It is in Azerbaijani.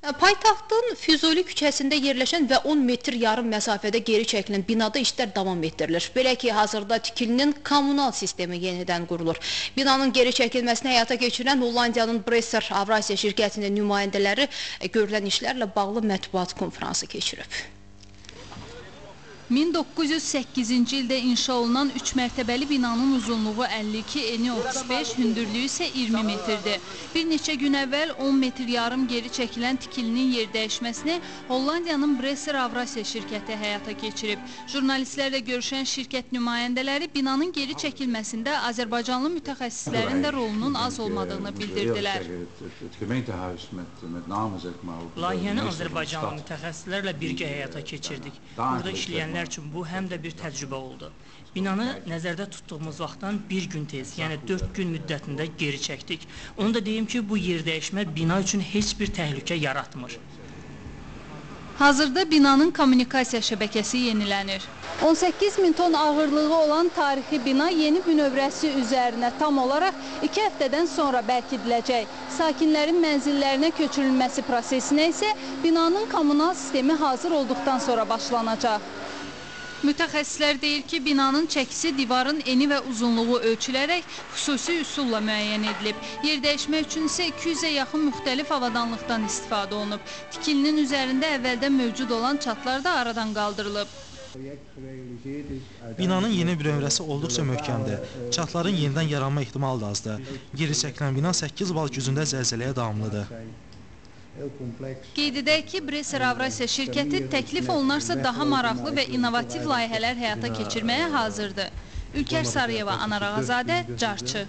Paytaxtın Füzuli küçəsində yerləşən və 10 metr yarım məsafədə geri çəkilən binada işlər davam etdirilir. Belə ki, hazırda tikilinin kommunal sistemi yenidən qurulur. Binanın geri çəkilməsini həyata keçirən Hollandiyanın Bresser Avrasiya şirkətinin nümayəndələri görülən işlərlə bağlı mətbuat konfransı keçirib. 1908-ci ildə inşa olunan 3 mərtəbəli binanın uzunluğu 52, eni 35, hündürlüyü isə 20 metrdir. Bir neçə gün əvvəl 10 metr yarım geri çəkilən tikilinin yer dəyişməsini Hollandiyanın Bresser Avrasiya şirkəti həyata keçirib. Jurnalistlərlə görüşən şirkət nümayəndələri binanın geri çəkilməsində Azərbaycanlı mütəxəssislərin də rolunun az olmadığını bildirdilər. Layihəni Azərbaycanlı mütəxəssislərlə birgə həyata keçirdik. Burada işləyənlər üçün bu həm də bir təcrübə oldu. Binanı nəzərdə tutduğumuz vaxtdan bir gün tez, yəni 4 gün müddətində geri çəkdik. Onu da deyim ki, bu yer dəyişmə bina üçün heç bir təhlükə yaratmır. Hazırda binanın kommunikasiya şəbəkəsi yenilənir. 18 min ton ağırlığı olan tarixi bina yeni bünövrəsi üzərinə tam olaraq 2 həftədən sonra bərkidiləcək. Sakinlərin mənzillərinə köçürülməsi prosesinə isə binanın kommunal sistemi hazır olduqdan sonra başlanacaq. Mütəxəssislər deyir ki, binanın çəkisi divarın eni və uzunluğu ölçülərək xüsusi üsulla müəyyən edilib. Yer dəyişmək üçün isə 200-ə yaxın müxtəlif avadanlıqdan istifadə olunub. Tikilinin üzərində əvvəldən mövcud olan çatlar da aradan qaldırılıb. Binanın yeni bünövrəsi olduqca möhkəmdir. Çatların yenidən yaranma ehtimalı da azdır. Geri çəkilən bina 8 bal gücündə zəlzələyə davamlıdır. Qeyd edək ki, Bresser Avrasiya şirkəti təklif olunarsa daha maraqlı və innovativ layihələr həyata keçirməyə hazırdır. Ülkər Sarıyeva, Anar Ağazadə, Carçı.